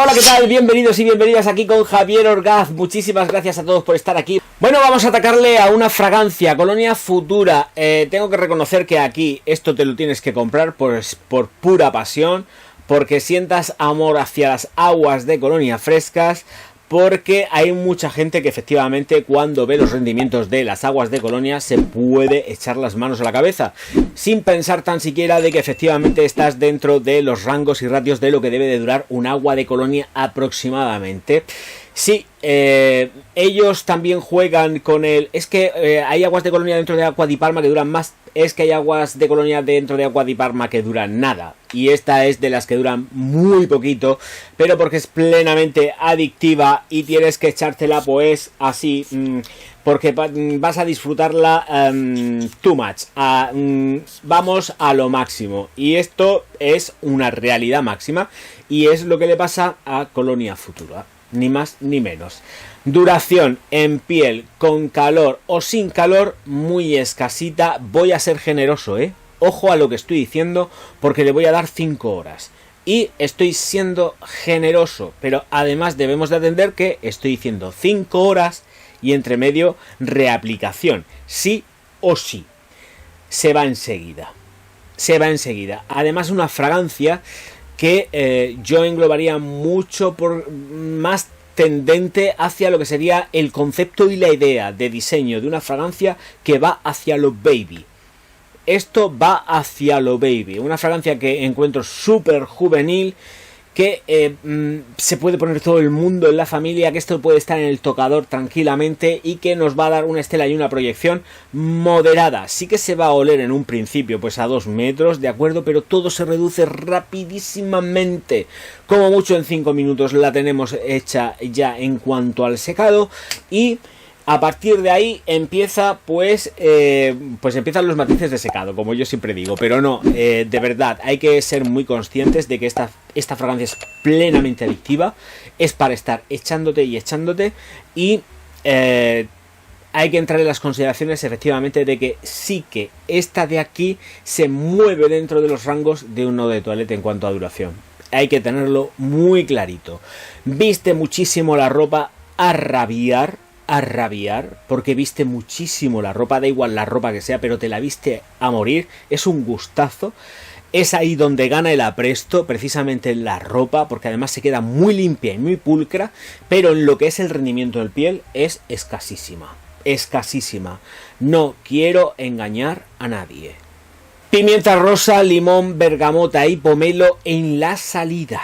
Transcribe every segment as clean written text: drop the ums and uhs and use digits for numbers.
Hola, ¿qué tal? Bienvenidos y bienvenidas aquí con Javier Orgaz. Muchísimas gracias a todos por estar aquí. Bueno, vamos a atacarle a una fragancia, Colonia Futura. Tengo que reconocer que aquí esto te lo tienes que comprar pues, por pura pasión, porque sientas amor hacia las aguas de Colonia frescas, porque hay mucha gente que efectivamente cuando ve los rendimientos de las aguas de Colonia se puede echar las manos a la cabeza, sin pensar tan siquiera de que efectivamente estás dentro de los rangos y ratios de lo que debe de durar un agua de Colonia aproximadamente. Sí, ellos también juegan con el... Es que hay aguas de Colonia dentro de Acqua di Parma que duran más. Es que hay aguas de Colonia dentro de Acqua di Parma que duran nada. Y esta es de las que duran muy poquito, pero porque es plenamente adictiva y tienes que echártela pues así, porque vas a disfrutarla too much. Vamos a lo máximo. Y esto es una realidad máxima y es lo que le pasa a Colonia Futura. Ni más ni menos. Duración en piel, con calor o sin calor, muy escasita. Voy a ser generoso, Ojo a lo que estoy diciendo, porque le voy a dar 5 horas. Y estoy siendo generoso, pero además debemos de atender que estoy diciendo 5 horas y entre medio reaplicación. Sí o sí. Se va enseguida. Se va enseguida. Además una fragancia que yo englobaría mucho por más tendente hacia lo que sería el concepto y la idea de diseño de una fragancia que va hacia lo baby. Esto va hacia lo baby. Una fragancia que encuentro súper juvenil, que se puede poner todo el mundo en la familia, que esto puede estar en el tocador tranquilamente y que nos va a dar una estela y una proyección moderada. Sí que se va a oler en un principio pues a 2 metros, de acuerdo, pero todo se reduce rapidísimamente. Como mucho en 5 minutos la tenemos hecha ya en cuanto al secado y... A partir de ahí empieza pues empiezan los matices de secado, como yo siempre digo, pero no, de verdad, hay que ser muy conscientes de que esta fragancia es plenamente adictiva, es para estar echándote y echándote y hay que entrar en las consideraciones efectivamente de que sí que esta de aquí se mueve dentro de los rangos de un eau de toilette en cuanto a duración. Hay que tenerlo muy clarito. Viste muchísimo la ropa a rabiar, porque viste muchísimo la ropa, da igual la ropa que sea, pero te la viste a morir, es un gustazo. Es ahí donde gana el apresto, precisamente en la ropa, porque además se queda muy limpia y muy pulcra, pero en lo que es el rendimiento del piel es escasísima, escasísima. No quiero engañar a nadie. Pimienta rosa, limón, bergamota y pomelo en la salida.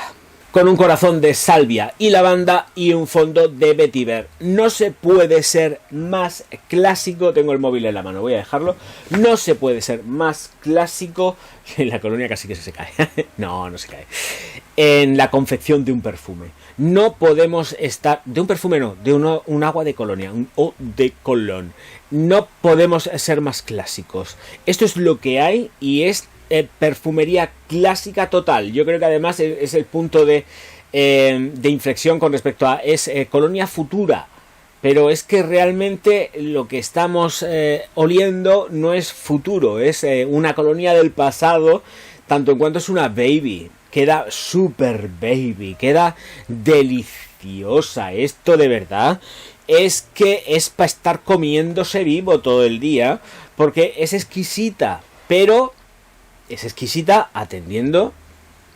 Con un corazón de salvia y lavanda y un fondo de vetiver. No se puede ser más clásico. Tengo el móvil en la mano, voy a dejarlo. No se puede ser más clásico. En la Colonia casi que se cae. No se cae. En la confección de un perfume. No podemos estar... De un perfume no, de un agua de Colonia, un eau de Cologne. No podemos ser más clásicos. Esto es lo que hay y es... perfumería clásica total. Yo creo que además es el punto de inflexión con respecto a Colonia Futura, pero es que realmente lo que estamos oliendo no es futuro, es una colonia del pasado, tanto en cuanto es una baby. Queda super baby, queda deliciosa. Esto de verdad es que es para estar comiéndose vivo todo el día, porque es exquisita, pero es exquisita atendiendo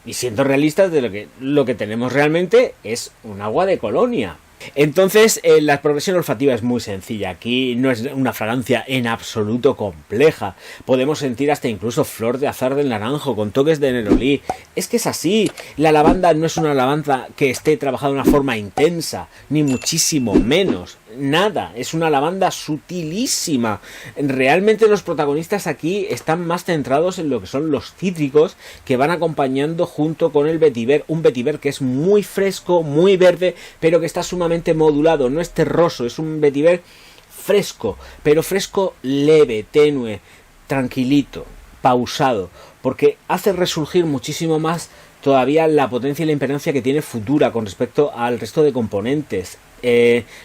y siendo realistas de lo que tenemos realmente es un agua de Colonia. Entonces la progresión olfativa es muy sencilla. Aquí no es una fragancia en absoluto compleja. Podemos sentir hasta incluso flor de azar del naranjo con toques de nerolí. Es que es así. La lavanda no es una lavanda que esté trabajada de una forma intensa, ni muchísimo menos. Nada, es una lavanda sutilísima. Realmente los protagonistas aquí están más centrados en lo que son los cítricos que van acompañando junto con el vetiver. Un vetiver que es muy fresco, muy verde, pero que está sumamente modulado. No es terroso, es un vetiver fresco, pero fresco leve, tenue, tranquilito, pausado, porque hace resurgir muchísimo más todavía la potencia y la impedancia que tiene Futura con respecto al resto de componentes.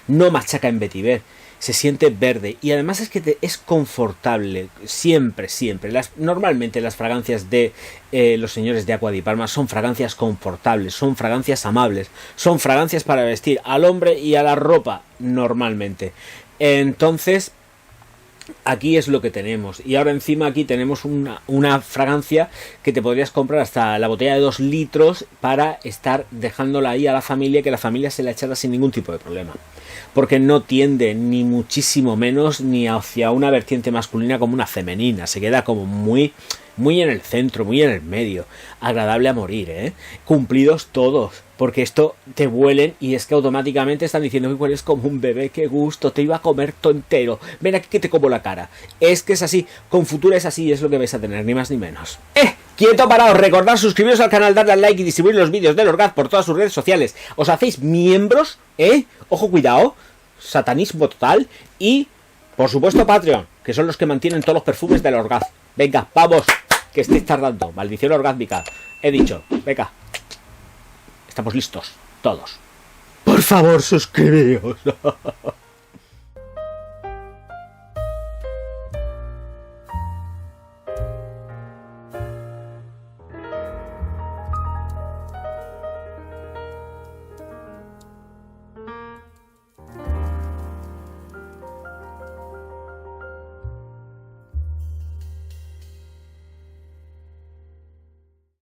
No machaca en vetiver, se siente verde y además es que es confortable, siempre. Normalmente las fragancias de los señores de Acqua di Parma son fragancias confortables, son fragancias amables, son fragancias para vestir al hombre y a la ropa normalmente. Entonces aquí es lo que tenemos. Y ahora encima aquí tenemos una fragancia que te podrías comprar hasta la botella de 2 litros para estar dejándola ahí a la familia, que la familia se la echara sin ningún tipo de problema. Porque no tiende ni muchísimo menos ni hacia una vertiente masculina como una femenina. Se queda como muy en el centro, muy en el medio. Agradable a morir, ¿eh? Cumplidos todos. Porque esto te huelen y es que automáticamente están diciendo que hueles como un bebé, qué gusto, te iba a comer todo entero. Ven aquí que te como la cara. Es que es así, con Futura es así y es lo que vais a tener, ni más ni menos. Quieto parado, recordad suscribiros al canal, darle al like y distribuir los vídeos del Orgaz por todas sus redes sociales. Os hacéis miembros, ojo, cuidado, satanismo total. Y, por supuesto, Patreon, que son los que mantienen todos los perfumes del Orgaz. Venga, vamos, que estéis tardando. Maldición orgázmica. He dicho, venga. Estamos listos, todos. Por favor, suscribíos.